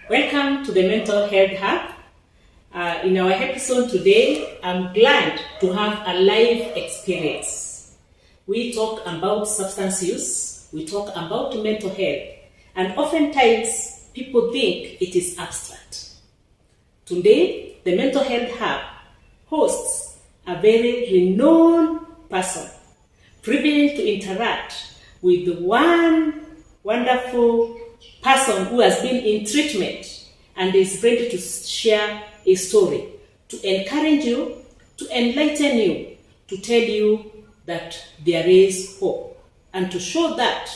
Welcome to the Mental Health Hub. In our episode today, I'm glad to have a live experience. We talk about substance use, we talk about mental health, and oftentimes people think it is abstract. Today, the Mental Health Hub hosts a very renowned person, privileged to interact with one wonderful person who has been in treatment and is ready to share a story, to encourage you, to enlighten you, to tell you that there is hope, and to show that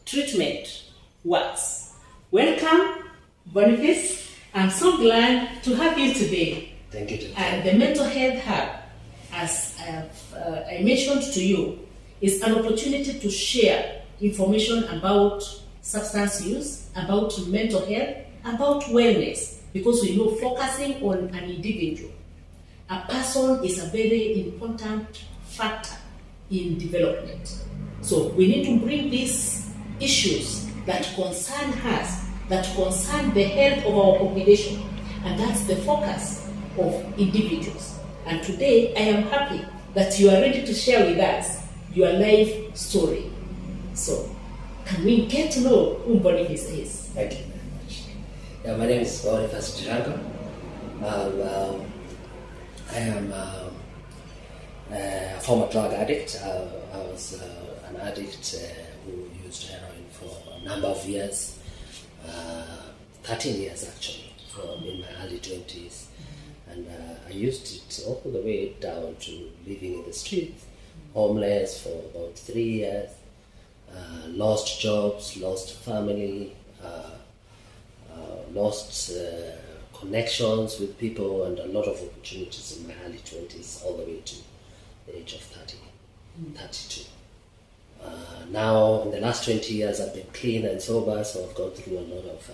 treatment works. Welcome, Boniface. I'm so glad to have you today. Thank you. And the Mental Health Hub, as I mentioned to you, is an opportunity to share information about substance use, about mental health, about wellness, because we know focusing on an individual, a person is a very important factor in development. So we need to bring these issues that concern us, that concern the health of our population, and that's the focus of individuals. And today I am happy that you are ready to share with us your life story. So can we get to know who Boniface is? Thank you very much. Yeah, my name is Boniface Ndirangu. I am a former drug addict. I was an addict who used heroin for a number of years, 13 years actually, in my early 20s. And I used it all the way down to living in the streets, homeless for about 3 years. Lost jobs, lost family, lost connections with people, and a lot of opportunities in my early 20s all the way to the age of 32. Now, in the last 20 years, I've been clean and sober, so I've gone through a lot of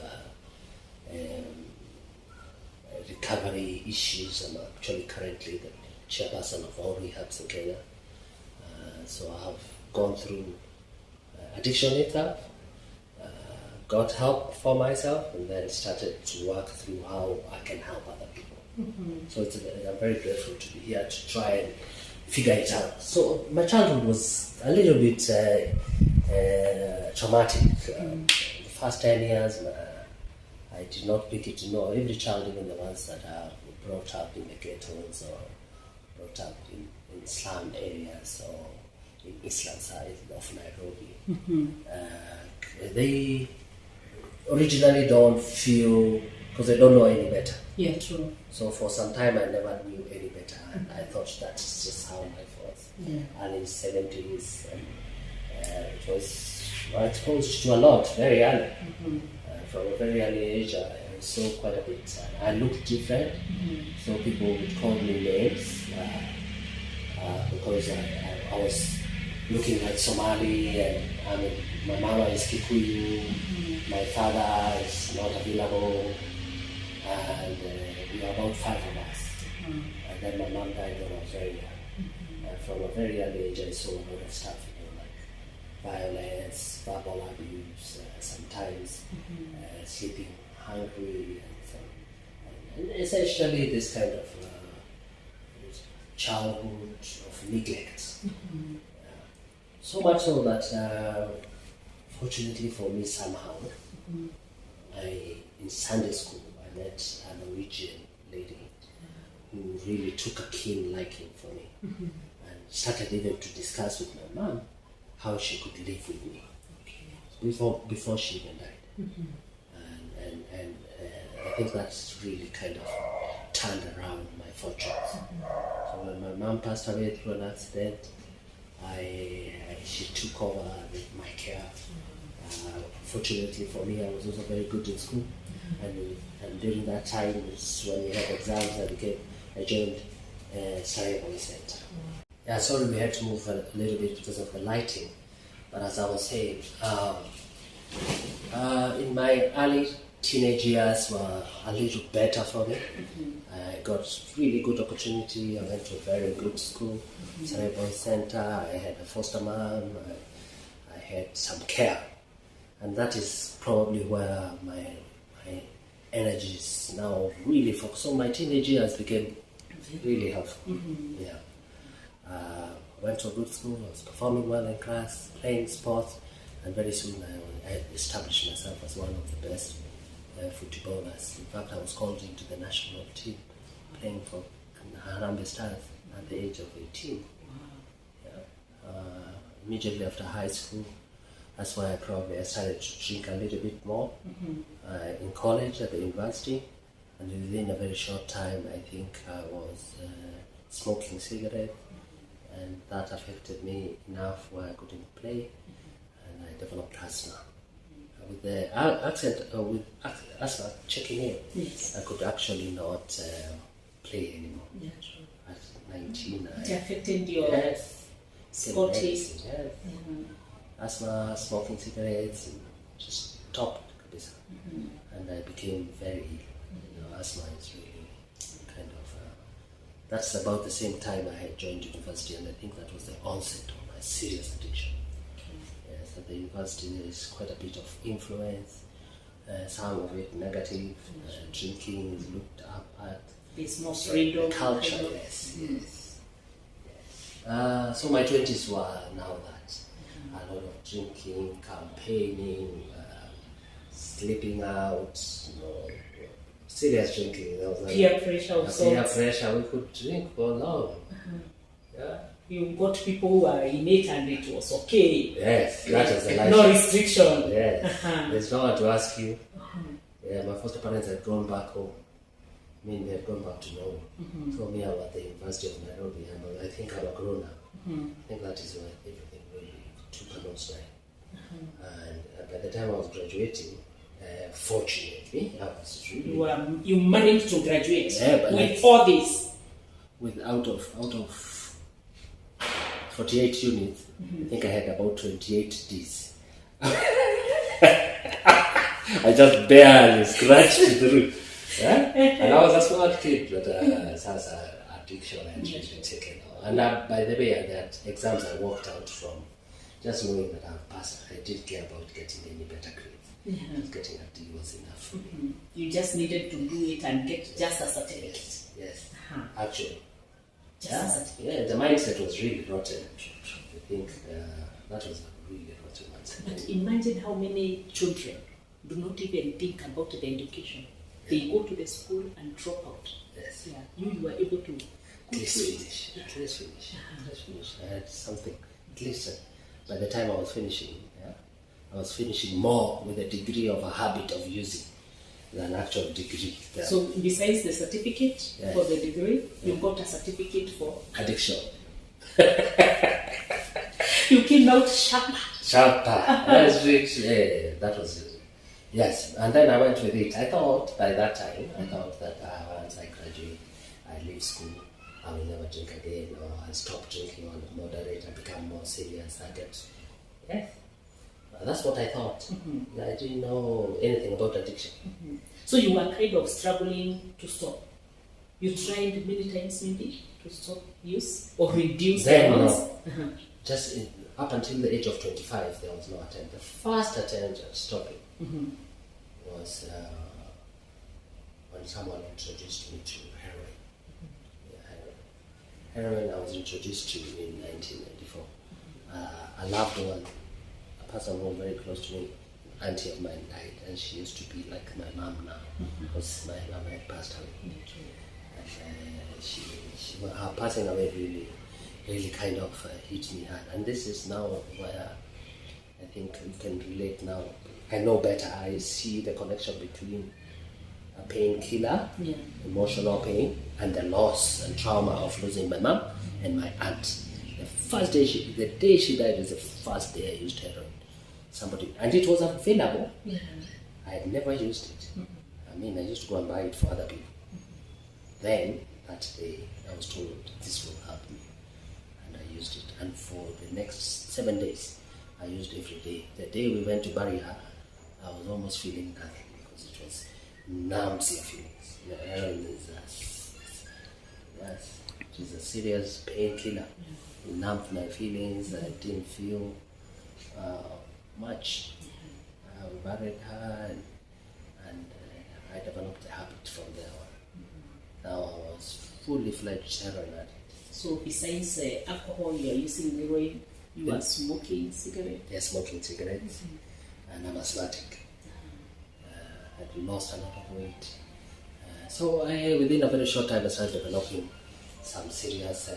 recovery issues. I'm actually currently the chairperson of all rehabs in Kenya. So I have gone through addiction itself, got help for myself, and then started to work through how I can help other people. Mm-hmm. So I'm very grateful to be here to try and figure it out. So my childhood was a little bit traumatic. The first 10 years, I did not pick it to know. Every child, even the ones that are brought up in the ghettos or brought up in slum areas or in Eastern side of Nairobi, mm-hmm. They originally don't feel, because they don't know any better. Yeah, true. So for some time I never knew any better, and I thought that's just how life was. Yeah. Early 70s, and it was exposed to a lot very early. Mm-hmm. From a very early age, I saw quite a bit. I looked different, mm-hmm. So people would call me names because I was looking like Somali, and my mama is Kikuyu, mm-hmm. My father is not available, and we are about 5 of us. Mm-hmm. And then my mom died when I was very young. Mm-hmm. And from a very early age, I saw a lot of stuff, like violence, verbal abuse, sometimes mm-hmm. Sleeping hungry, and essentially this kind of childhood of neglect. Mm-hmm. So much so that, fortunately for me somehow, mm-hmm. In Sunday school, I met a Norwegian lady who really took a keen liking for me, mm-hmm. and started even to discuss with my mom how she could live with me, okay. before she even died. Mm-hmm. And I think that's really kind of turned around my fortunes. Mm-hmm. So when my mom passed away through an accident, she took over with my care. Mm-hmm. Fortunately for me, I was also very good in school, mm-hmm. and during that time, when we had exams, I joined Cerebral Center. Mm-hmm. Yeah, sorry we had to move a little bit because of the lighting, but as I was saying, in my early teenage years were a little better for me. Mm-hmm. I got really good opportunity. I went to a very good school, mm-hmm. Cerebral Center. I had a foster mom. I had some care, and that is probably where my energies now really focused. So my teenage years became really helpful. Yeah. Went to a good school, I was performing well in class, playing sports, and very soon I established myself as one of the best footballers. In fact, I was called into the national team, playing for Harambee Stars at the age of 18. Yeah. Immediately after high school, that's why I started to drink a little bit more. In college, at the university, and within a very short time, I think I was smoking cigarettes, and that affected me enough where I couldn't play, and I developed asthma. With the with asthma checking in, Yes. I could actually not play anymore. Yeah, true. At 19, It affected your sporting. sporty. Yes. Asthma, smoking cigarettes, and just stopped. And I became very ill. Asthma is really kind of. That's about the same time I had joined university, and I think that was the onset of my serious addiction. Yes, at the university there is quite a bit of influence, some of it negative. Drinking is looked up at. There's more freedom. Culture, yes. So my 20s were now that. A lot of drinking, campaigning, sleeping out, serious drinking. There was Peer pressure of peer sorts. pressure. We could drink for long. Yeah. You got people who are in it and it was okay. Yes, that was the life. No restriction. Yes. There's no one to ask you. Yeah, my foster parents had gone back home. I mean, they had gone back to Norway. So me, I was at the University of Nairobi, and I think I'm a grown up. I think that is where everything really took a nosedive. And by the time I was graduating, fortunately, I was really You managed to graduate but with all this. with out of 48 units. I think I had about 28 Ds. I just barely scratched through. Yeah? And I was a smart kid, but as an addiction, I had really taken on. And by the way, that exams I walked out from, just knowing that I've passed, I didn't care about getting any better grades. Just getting a D was enough for me. You just needed to do it and get just a certificate. Yes. Actually. Just a certificate. Yeah, the mindset was really rotten. I think that was a really rotten mindset. But imagine how many children do not even think about the education. They go to the school and drop out. Yes. Yeah. You were able to At least finish. I had something. At least by the time I was finishing, I was finishing more with a degree of a habit of using than actual degree. So besides the certificate for the degree, you got a certificate for addiction. You came out sharper. That's rich. Yeah, that was it. Yes, and then I went with it. I thought by that time, that once I graduate, I leave school, I will never drink again, or I'll stop drinking, or moderate, and become more serious. I get, yes. That's what I thought. I didn't know anything about addiction. So you were kind of struggling to stop. You tried many times maybe to stop use or reduce Then the no. Just up until the age of 25, there was no attempt. The first attempt at stopping was when someone introduced me to heroin. Heroin I was introduced to in 1994. A loved one, a person who was very close to me, an auntie of mine died, and she used to be like my mom now, because my mom had passed away. And her passing away really kind of hit me hard. And this is now where I think we can relate now. I know better. I see the connection between a painkiller, emotional pain, and the loss and trauma of losing my mom and my aunt. The day she died was the first day I used heroin. And it was available. I had never used it. I mean, I used to go and buy it for other people. Then, that day, I was told this will help me. And I used it. And for the next 7 days, I used every day. The day we went to bury her, I was almost feeling nothing because it was numbs your feelings. Heroin is a serious painkiller. It numbed my feelings. I didn't feel much. We buried her, and I developed fully fledged heroin addict. So besides alcohol, you are using heroin, you are smoking cigarettes? Yeah, smoking cigarettes, and I'm asthmatic. I'd lost a lot of weight. So within a very short time, I started developing some serious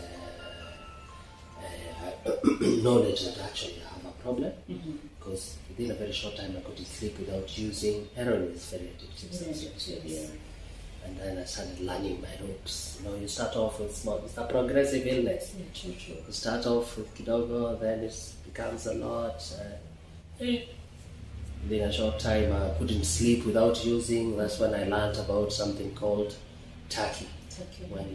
knowledge that actually I have a problem. Because within a very short time, I couldn't sleep without using heroin. Is very addictive substance. And then I started learning my ropes. You start off with small. It's a progressive illness. True. You start off with kidogo, then it becomes a lot. Within a short time, I couldn't sleep without using. That's when I learned about something called turkey. When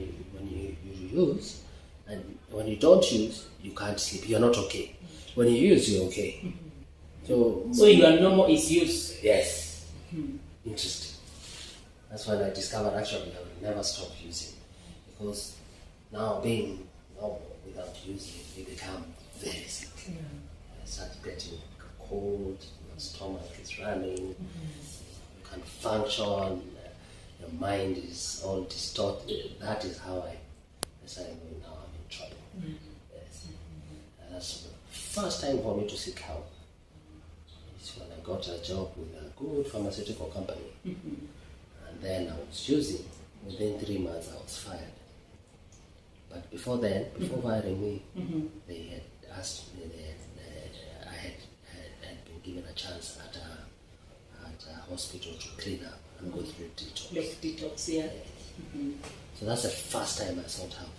you use, and when you don't use, you can't sleep. You're not okay. When you use, you're okay. So your normal is use. Yes. Interesting. That's when I discovered actually I will never stop using, because now being normal without using, you become very sick. I start getting cold, your stomach is running, you can't function, your mind is all distorted. That is how I decided, now I'm in trouble. Yes. That's the first time for me to seek help. It's when I got a job with a good pharmaceutical company. And then I was using. Within 3 months, I was fired. But before then, before firing me, they had asked me, I had been given a chance at a hospital to clean up and go through detox. Like detox, yeah. So that's the first time I sought help.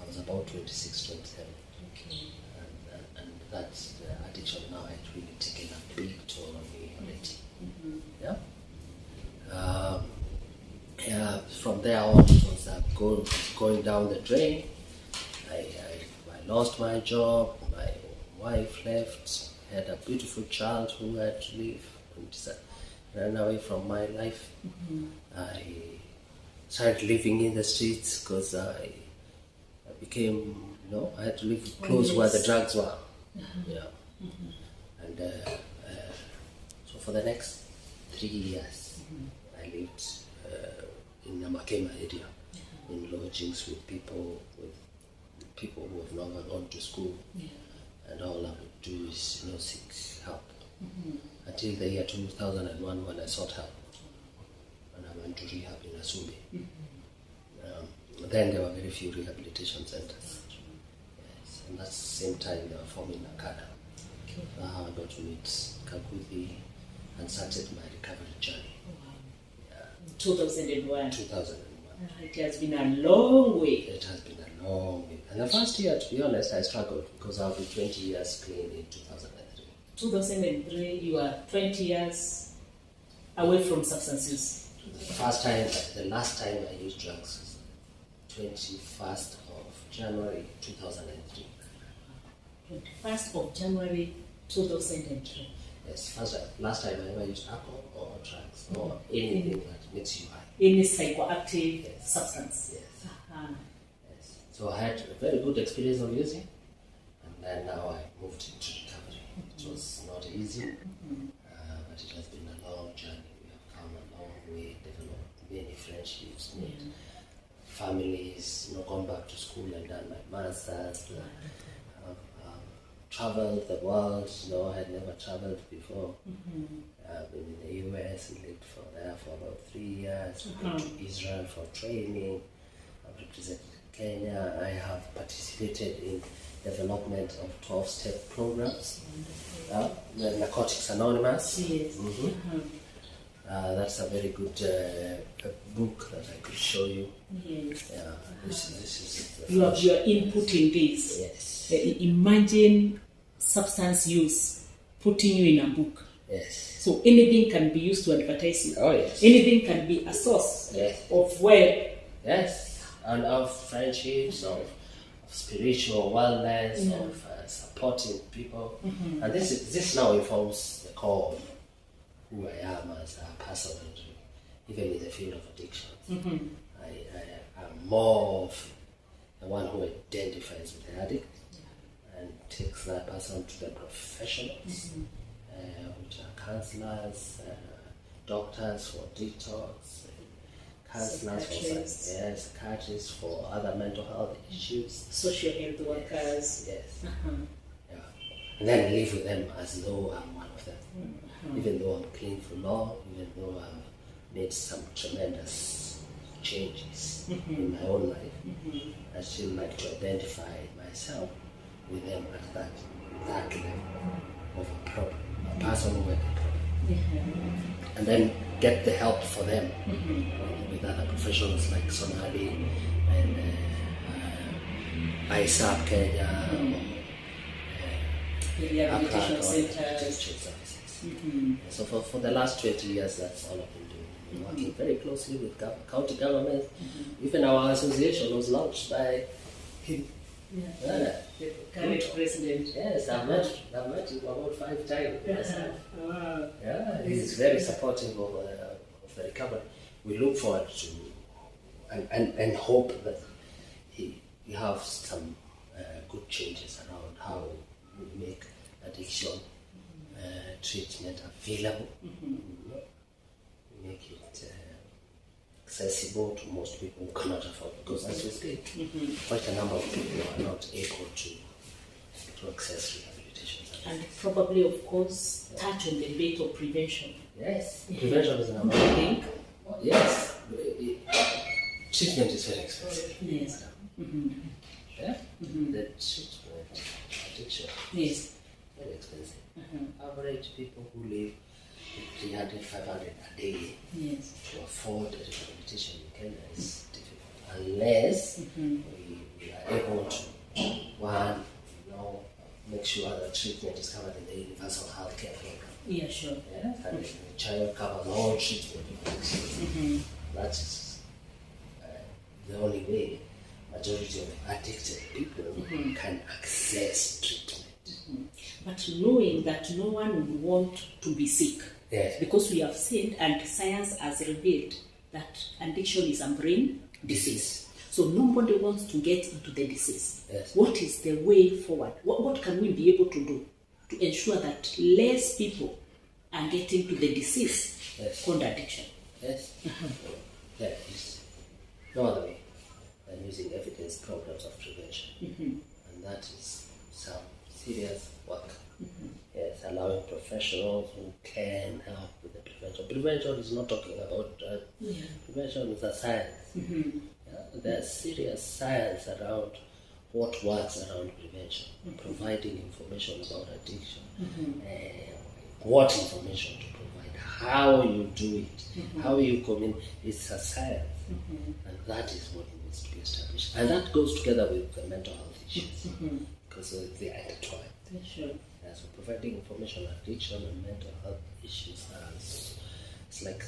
I was about 26, 27. Okay. And that's the addiction now had really taken a big toll on me already. Yeah. From there on, it was going down the drain. I lost my job. My wife left. Had a beautiful child who had to leave and ran away from my life. I started living in the streets because I became, I had to live close where the drugs were. And so for the next 3 years, I lived in the Makema area, in lodgings with people who have never gone to school, and all I would do is seek help until the year 2001 when I sought help, and I went to rehab in Asumbi. Then there were very few rehabilitation centers. Yes, and that's the same time they were forming Nakada. That's how I got to meet Kakuthi and started my recovery journey. 2001. 2001. It has been a long way. It has been a long way. And the first year, to be honest, I struggled because I'll be 20 years clean in 2003. 2003, you are 20 years away from substance use. The last time I used drugs was 21st of January 2003. 21st of January 2003. Yes, last time I ever used alcohol or drugs or anything that makes you high. Any psychoactive substance. Yes. Yes. So I had a very good experience of using, and then now I moved into recovery. It was not easy, but it has been a long journey. We have come a long way, developed many friendships, made families, gone back to school and done my master's. Traveled the world, I had never traveled before. I've been in the US and lived there for about 3 years. Went to Israel for training. I've represented Kenya. I have participated in development of 12-step programs. The Narcotics Anonymous. Yes. That's a very good book that I could show you. Yes. This is your input in this. Yes. Imagine substance use putting you in a book. Yes. So anything can be used to advertise you. Oh yes. Anything can be a source of wealth. Yes. And of friendships, of spiritual wellness, of supporting people. And this now informs the core of who I am as a person, even in the field of addictions. I am more of the one who identifies with the addict and takes that person to the professionals, which are counselors, doctors for detox, counselors for psychiatrists for other mental health issues, social health workers. Yes. Yeah. And then live with them as though I'm one of them. Even though I'm clean for law, even though I've made some tremendous changes in my own life, I still like to identify myself with them at that level of a problem, a person with a problem. And then get the help for them with other professionals like Sonali and ISAP Kenya, rehabilitation centers. Services. So for the last 20 years, that's all I've been doing. Been working very closely with county government. Even our association was launched by him. The current president. Yes, I've met him about 5 times. Wow. Yeah, he's very supportive of the recovery. We look forward to and hope that he have some good changes around how we make addiction treatment available. Make it accessible to most people who cannot afford, because as we speak, quite a number of people are not able to access rehabilitation services. And probably, of course, touch on the bit of prevention. Yes, prevention is number one. Yes, treatment is very expensive. Yes. Yeah? The treatment addiction is very expensive. Average people who live 300, 500 a day to afford a rehabilitation in Kenya is difficult, unless we are able to, make sure that treatment is covered in the universal health care program. Yeah, sure. Yeah? And the child covers all treatment. That is the only way majority of addicted people can access treatment. But knowing that no one would want to be sick, because we have said and science has revealed that addiction is a brain disease. So nobody wants to get into the disease. What is the way forward? What can we be able to do to ensure that less people are getting to the disease called addiction? There is no other way than using evidence programs of prevention. And that is some serious work. Yes, allowing professionals who can help with the prevention. Prevention is not talking about drugs. Prevention is a science. There's serious science around what works around prevention, providing information about addiction, what information to provide, how you do it, how you come in. It's a science, and that is what needs to be established. And that goes together with the mental health issues, because they are intertwined. Sure. So providing information on addiction and mental health issues it's like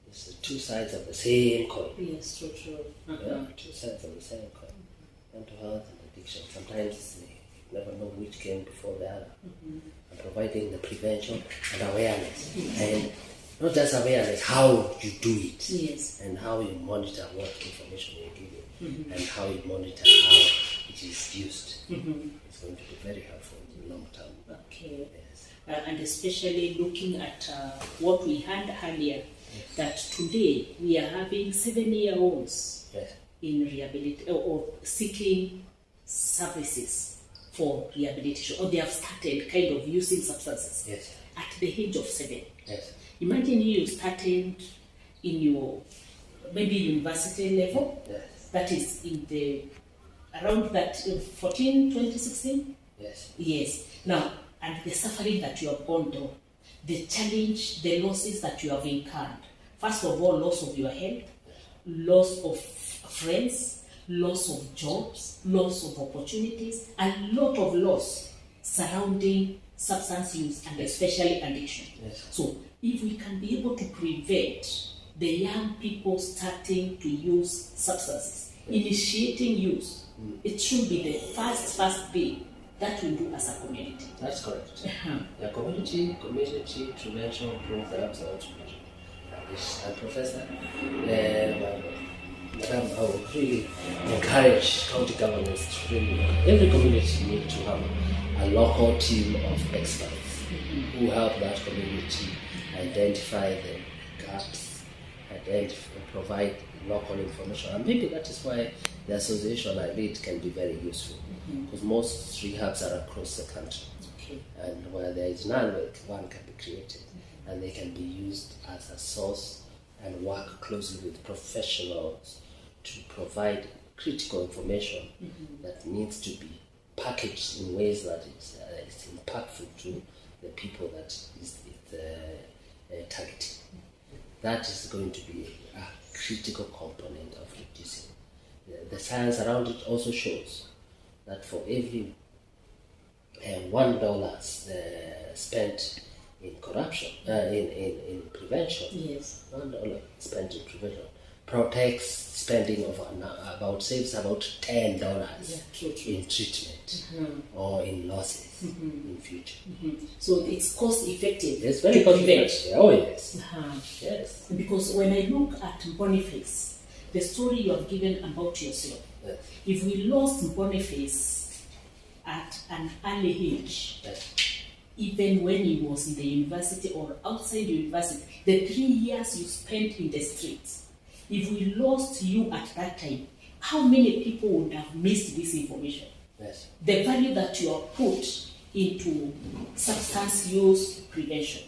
it's the two sides of the same coin. Yes, true. Two sides of the same coin. Mental health and addiction. Sometimes you never know which came before the other. And providing the prevention and awareness. And not just awareness, how you do it. Yes. And how you monitor what information you're giving. And how you monitor how it is used. It's going to be very helpful in the long term. Okay. Yes. And especially looking at what we had earlier, that today we are having 7-year-olds in rehabilitation or seeking services for rehabilitation, or they have started kind of using substances at the age of 7. Imagine you started in your maybe university level, that is in the around that 2016. Yes. Now, and the suffering that you have gone through, the challenge, the losses that you have incurred. First of all, loss of your health, loss of friends, loss of jobs, loss of opportunities, a lot of loss surrounding substance use and especially addiction. So if we can be able to prevent the young people starting to use substances, initiating use, it should be the first thing that we do as a community. That's correct. The community prevention programs are also mentioned. And Professor, Madam, I would really encourage county governments to really, every community needs to have a local team of experts who help that community identify the gaps provide local information. And maybe that is why the association I lead can be very useful, because most rehabs are across the country. Okay. And where there is none, one can be created, and they can be used as a source and work closely with professionals to provide critical information that needs to be packaged in ways that it's impactful to the people that is targeting. That is going to be a critical component of reducing. The science around it also shows that for every $1 spent in corruption, in prevention, Yes. $1 spent in prevention protects spending of saves about $10 true. in treatment or in losses in future. So it's cost effective. It's very cost effective. Oh yes. Yes. Because when I look at Boniface, the story you have given about yourself, Yes. if we lost Boniface at an early age, Yes. even when he was in the university or outside the university, the 3 years you spent in the streets, if we lost you at that time, how many people would have missed this information? Yes. The value that you have put into substance use prevention,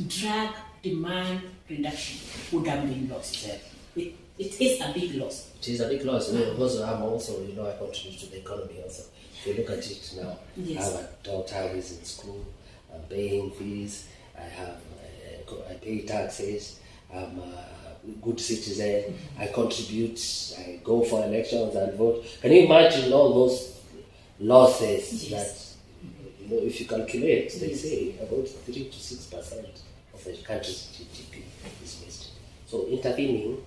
drug demand reduction would have been lost. Yes. It is a big loss. It is a big loss. Because I'm also, I contribute to the economy also. If you look at it now, Yes. I have a daughter who is in school, I'm paying fees, I pay taxes, I'm a good citizen, I contribute, I go for elections and vote. Can you imagine all those losses that, if you calculate, they say about 3 to 6% of the country's GDP is wasted. So intervening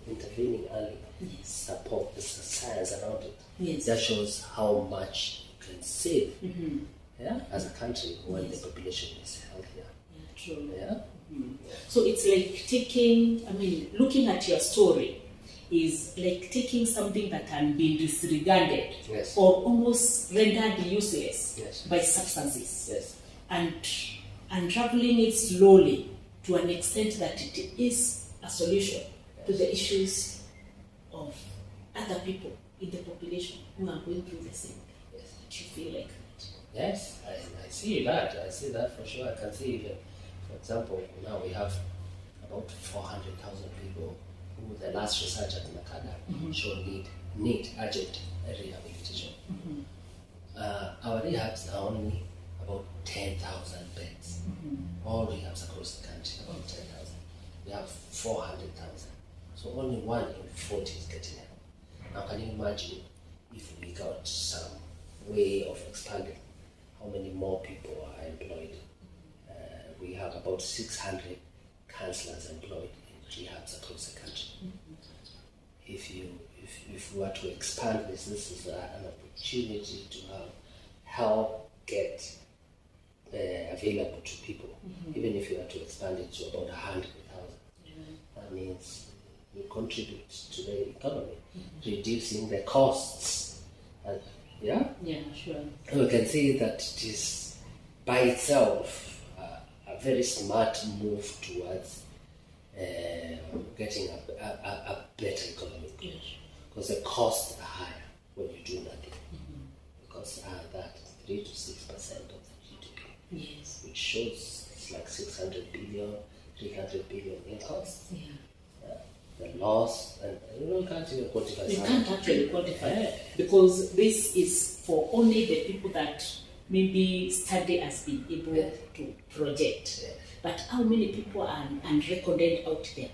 early, support the science around it. Yes. That shows how much you can save as a country when the population is healthier. True. Yeah? So it's like looking at your story is like taking something that had been disregarded Yes. or almost rendered useless Yes. by substances, Yes. and unraveling it slowly to an extent that it is a solution to the issues of other people in the population who are going through the same. Yes. Do you feel like that? Yes, I see that. I see that for sure. I can see even, for example, now we have about 400,000 people who the last research at Nakada showed need urgent rehabilitation. Our rehabs are only about 10,000 beds. All rehabs across the country, about 10,000. We have 400,000. So only 1 in 40 is getting help. Now can you imagine if we got some way of expanding how many more people are employed? We have about 600 counselors employed in rehabs across the country. If we were to expand this is an opportunity to have help get available to people. Even if you were to expand it to about 100,000, that means we contribute to the economy, reducing the costs. Yeah, sure. We can see that it is by itself a very smart move towards getting a better economic growth, because the costs are higher when you do nothing. The costs are that 3 to 6% of the GDP, Yes. which shows it's like 600 billion, 300 billion in costs. The loss, and you can't even quantify. You can't actually quantify because this is for only the people that maybe study has been able to project. But how many people are unrecorded out there?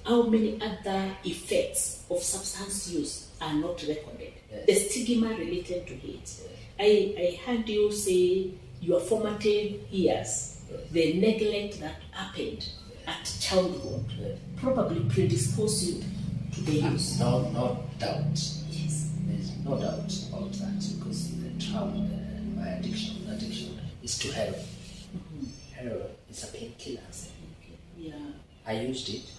How many other effects of substance use are not recorded? The stigma related to it. I heard you say your formative years, the neglect that happened at childhood probably predisposed you to the use. No doubt. Yes. There's no doubt about that, because the trauma, my addiction is to heroin. Heroin is a painkiller. Yeah. I used it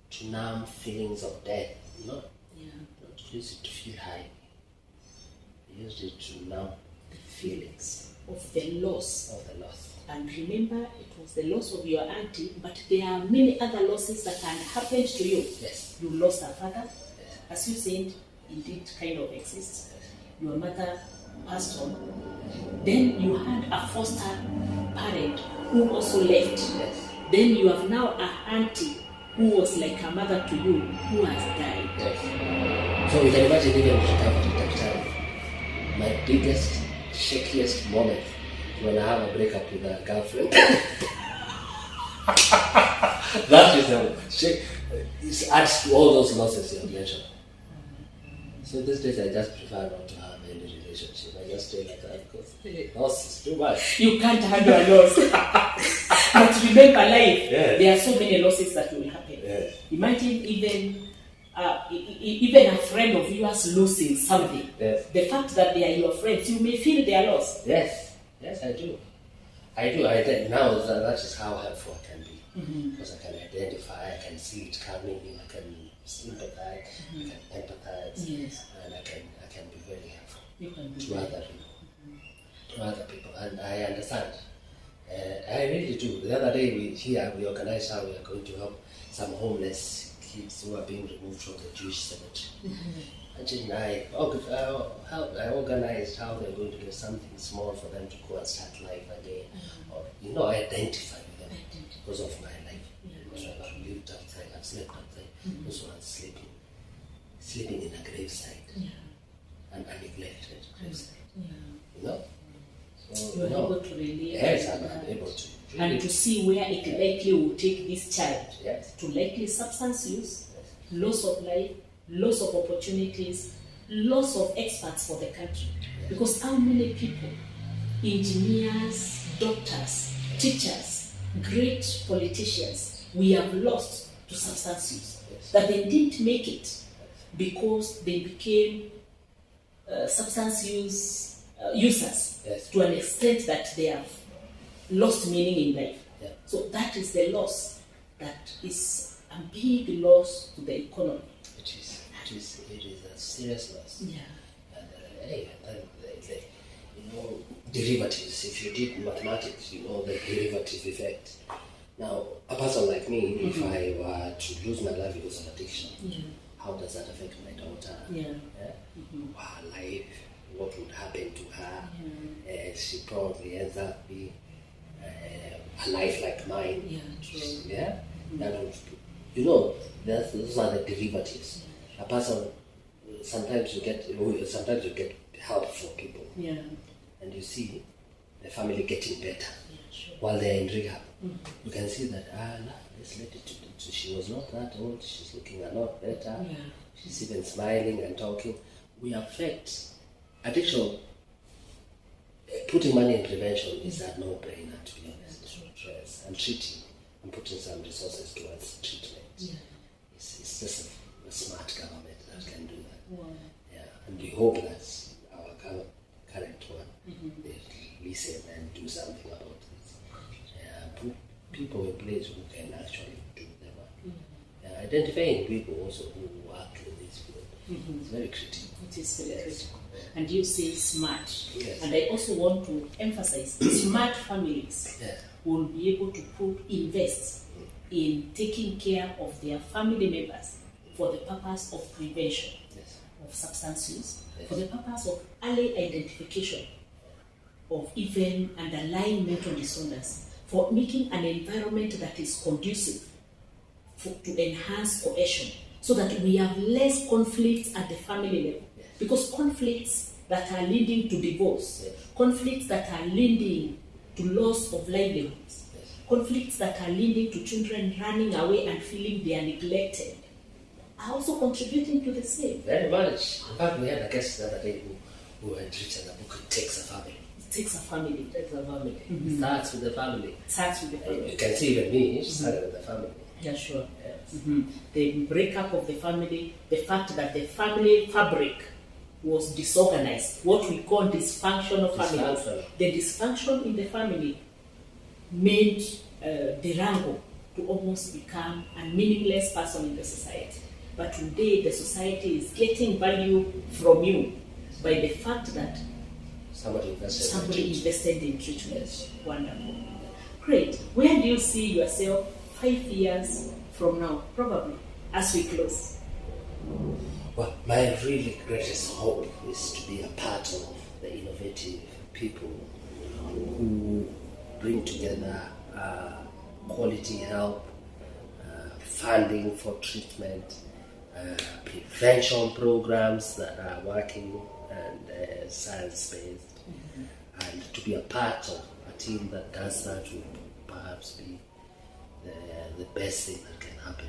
to numb feelings of death. Not use it to feel high. I used it to numb the feelings of the loss. of the loss. And remember, it was the loss of your auntie, but there are many other losses that had happened to you. Yes. You lost a father, Yes. as you said, indeed kind of exists. Your mother passed on. Then you had a foster parent who also left. Yes. Then you have now a auntie who was like a mother to you who has died. Yes. So you can imagine even at that time, my biggest, shakiest moment when I have a breakup with a girlfriend. That is the shake. It adds to all those losses you have mentioned. So these days I just prefer not to have any relationship. I just stay like that because loss is too much. You can't handle a loss. But remember life, Yes. there are so many losses that will happen. Yes. Imagine even a friend of yours losing something. Yes. The fact that they are your friends, you may feel their loss. Yes. Yes, I do. Now that is how helpful I can be. Because I can identify, I can see it coming, I can sympathize, I can empathize, Yes. and I can be very helpful You can be to other people. To other people, and I understand. I really do. The other day we organized how we are going to help some homeless kids who are being removed from the Jewish cemetery. And I organized how they're going to get something small for them to go and start life again. Or, I identify with them because of my life. Because I've lived outside, I've slept outside. Also, I'm sleeping in a graveside. And a neglected graveside. So, You are able to relate. Yes, I'm able to. Really. And to see where it likely will take this child. Yes. To likely substance use, loss of life, loss of opportunities, loss of experts for the country. Because how many people, engineers, doctors, teachers, great politicians, we have lost to substance use. That they didn't make it because they became substance users to an extent that they have lost meaning in life. So that is the loss. That is a big loss to the economy. It is a serious loss. And derivatives. If you did mathematics, you know the derivative effect. Now, a person like me, if I were to lose my life because of addiction, how does that affect my daughter? Her life, what would happen to her? She probably ends up being a life like mine. That would, those are the derivatives. A person, sometimes you get help from people, and you see the family getting better while they're in rehab. You can see that this lady, she was not that old. She's looking a lot better. She's even smiling and talking. We affect addiction. Putting money in prevention is a no-brainer, to be honest. Yes. And treating and putting some resources towards treatment. It's just a smart government that can do that. And we hope that our current one they listen and do something about this. Put people in place who can actually do the work. Identifying people also who work in this field is very critical. It is very critical. And you say smart. Yes. And I also want to emphasize smart families will be able to invest in taking care of their family members for the purpose of prevention of substance use, for the purpose of early identification of even underlying mental disorders, for making an environment that is conducive to enhance cohesion, so that we have less conflicts at the family level. Because conflicts that are leading to divorce, conflicts that are leading to loss of livelihoods, conflicts that are leading to children running away and feeling they are neglected, are also contributing to the same. Very much. In fact, we had a guest the other day who had written a book, It Takes a Family. It takes a family. It takes a family. It starts with the family. It starts with the family. You can see even me, started with the family. Yeah, sure. Yes. The breakup of the family, the fact that the family fabric was disorganized, what we call dysfunctional families. The dysfunction in the family made Ndirangu to almost become a meaningless person in the society. But today, the society is getting value from you by the fact that somebody invested in treatment. Wonderful. Great. Where do you see yourself 5 years from now, probably, as we close? Well, my really greatest hope is to be a part of the innovative people who bring together quality help, funding for treatment, prevention programs that are working and science-based, and to be a part of a team that does that would perhaps be the best thing that can happen.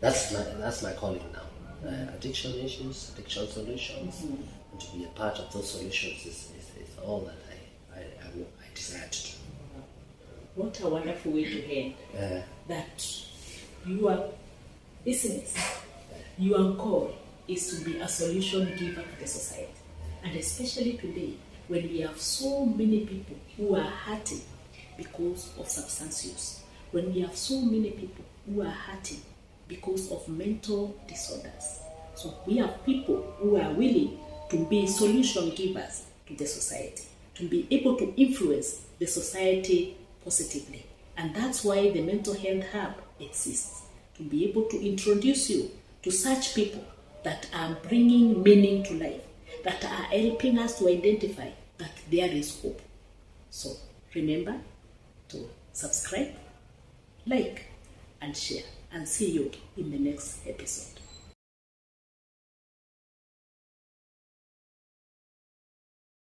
That's my calling now. Addiction issues, addiction solutions, and to be a part of those solutions is all that I desire to do. What a wonderful way to end. That your business, your goal is to be a solution giver to the society. And especially today, when we have so many people who are hurting because of substance use, when we have so many people who are hurting because of mental disorders. So we have people who are willing to be solution givers to the society, to be able to influence the society positively. And that's why the Mental Health Hub exists, to be able to introduce you to such people that are bringing meaning to life, that are helping us to identify that there is hope. So remember to subscribe, like, and share, and see you in the next episode.